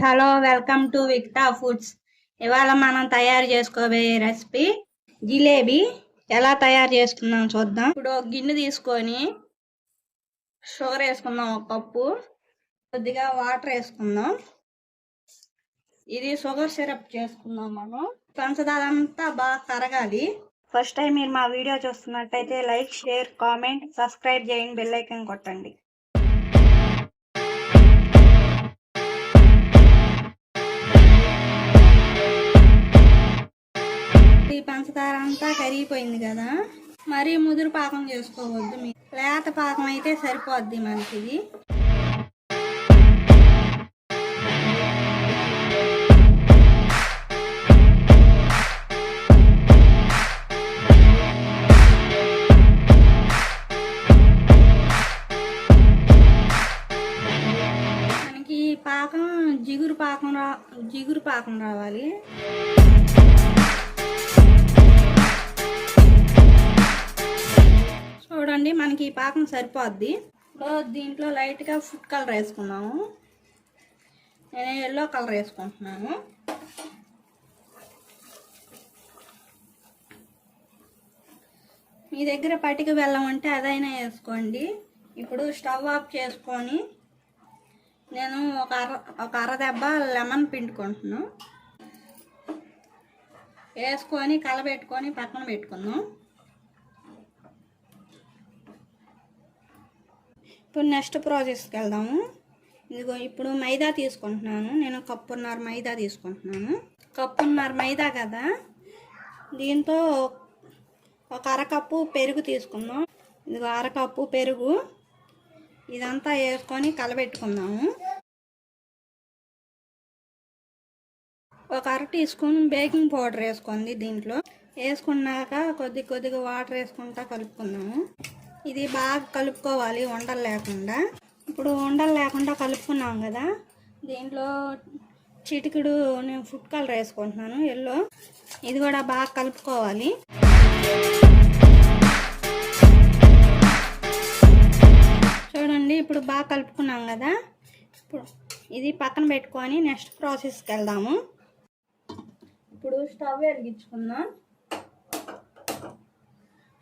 Hello welcome to Victa foods. ఇవాళ మనం తయారు చేసుకోబోయే రెసిపీ జిలేబీ. ఎలా తయారు చేసుకుందాం చూద్దాం. ఇప్పుడు ఒక గిన్నె తీసుకొని షుగర్ వేసుకుందాం, ఒక కప్పు. కొద్దిగా వాటర్ వేసుకుందాం. ఇది షుగర్ సిరప్ చేసుకుందాం. మనం పంచదార అంతా బాగా కరగాలి. ఫస్ట్ టైం మీరు మా వీడియో చూస్తున్నట్టయితే లైక్, షేర్, కామెంట్, సబ్స్క్రైబ్ చేయండి, బెల్ ఐకాన్ కొట్టండి. ఈ పంచదార అంతా కరిగిపోయింది కదా, మరీ ముదురు పాకం చేసుకోవద్దు. లేత పాకం అయితే సరిపోద్ది మనకి. మనకి పాకం జిగురు పాకం రావాలి. చూడండి, మనకి ఈ పాకం సరిపోద్ది. దీంట్లో లైట్గా ఫుడ్ కలర్ వేసుకున్నాము. నేను ఎల్లో కలర్ వేసుకుంటున్నాను. మీ దగ్గర పటిక బెల్లం ఉంటే అదైనా వేసుకోండి. ఇప్పుడు స్టవ్ ఆఫ్ చేసుకొని నేను ఒక అర దెబ్బ లెమన్ పిండుకుంటున్నాను. వేసుకొని కలబెట్టుకొని పక్కన పెట్టుకుందాం. ఇప్పుడు నెక్స్ట్ ప్రాసెస్కి వెళ్దాము. ఇదిగో ఇప్పుడు మైదా తీసుకుంటున్నాను. నేను కప్పున్నర మైదా తీసుకుంటున్నాను. కప్పున్నర మైదా కదా, దీంతో ఒక అరకప్పు పెరుగు తీసుకుందాం. ఇదిగో అరకప్పు పెరుగు. ఇదంతా వేసుకొని కలబెట్టుకుందాము. ఒక అర టీ స్పూన్ బేకింగ్ పౌడర్ వేసుకోండి. దీంట్లో వేసుకున్నాక కొద్దిగా వాటర్ వేసుకుంటా కలుపుకుందాము. ఇది బాగా కలుపుకోవాలి, ఉండలు లేకుండా. ఇప్పుడు ఉండలు లేకుండా కలుపుకున్నాం కదా, దీంట్లో చిటికెడు నేను ఫుడ్ కలర్ వేసుకుంటున్నాను, ఎల్లో. ఇది కూడా బాగా కలుపుకోవాలి. చూడండి, ఇప్పుడు బాగా కలుపుకున్నాం కదా. ఇప్పుడు ఇది పక్కన పెట్టుకొని నెక్స్ట్ ప్రాసెస్కి వెళ్దాము. ఇప్పుడు స్టవ్ వెలిగించుకుందాం.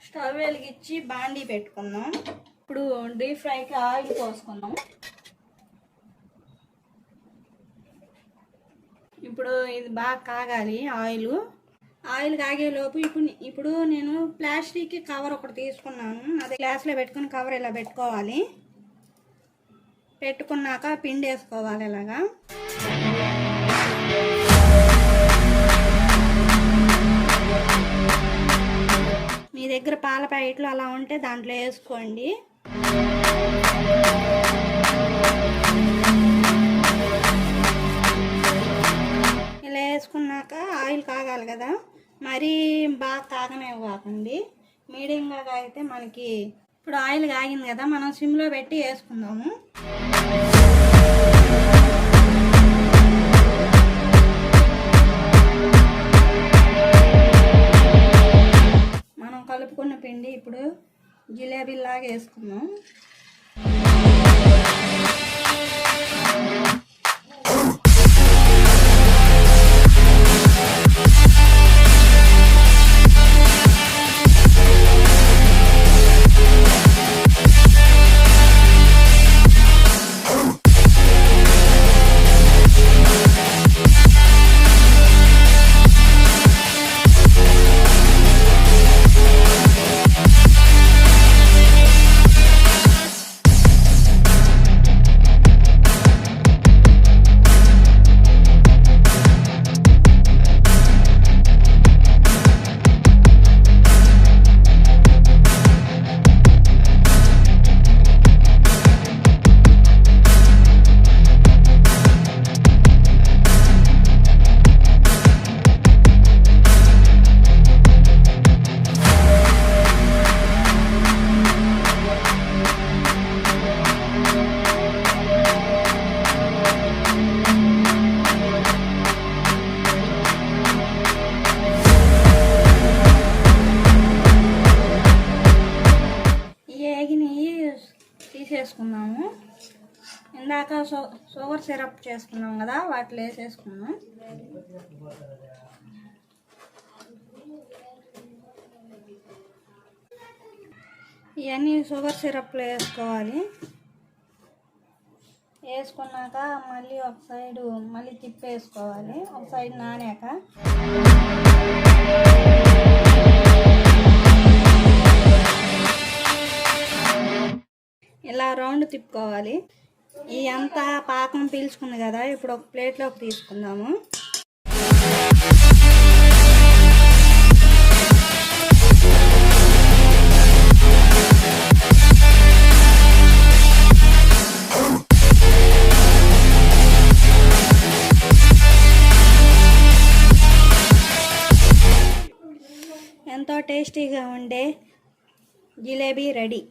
స్టవ్ వెలిగించి బాండీ పెట్టుకుందాం. ఇప్పుడు డీప్ ఫ్రైకి ఆయిల్ పోసుకుందాం. ఇప్పుడు ఇది బాగా కాగాలి ఆయిల్ కాగేలోపు ఇప్పుడు నేను ప్లాస్టిక్ కవర్ ఒకటి తీసుకున్నాను. అది గ్లాస్లో పెట్టుకుని కవర్ ఇలా పెట్టుకోవాలి. పెట్టుకున్నాక పిండి వేసుకోవాలి ఇలాగా. మీ దగ్గర పాల ప్యాకెట్లు అలా ఉంటే దాంట్లో వేసుకోండి. ఇలా వేసుకున్నాక ఆయిల్ కాగాలి కదా, మరీ బాగా కాగనే కాకండి, మీడియంగా కాగితే మనకి. ఇప్పుడు ఆయిల్ కాగింది కదా, మనం సిమ్లో పెట్టి వేసుకుందాము. కలుపుకున్న పిండి ఇప్పుడు జిలేబీ లాగా వేసుకుందాం. ఇందాక షుగర్ సిరప్ చేసుకున్నాం కదా, వాటిలో వేసేసుకున్నాం. ఇవన్నీ షుగర్ సిరప్లో వేసుకోవాలి. వేసుకున్నాక మళ్ళీ ఒక సైడు మళ్ళీ తిప్పేసుకోవాలి. ఒక సైడ్ నానాక ఇలా రౌండ్ తిప్పుకోవాలి. ఈ అంతా పాకం పీల్చుకుంది కదా, ఇప్పుడు ఒక ప్లేట్లోకి తీసుకుందాము. ఎంతో టేస్టీగా ఉండే జిలేబీ రెడీ.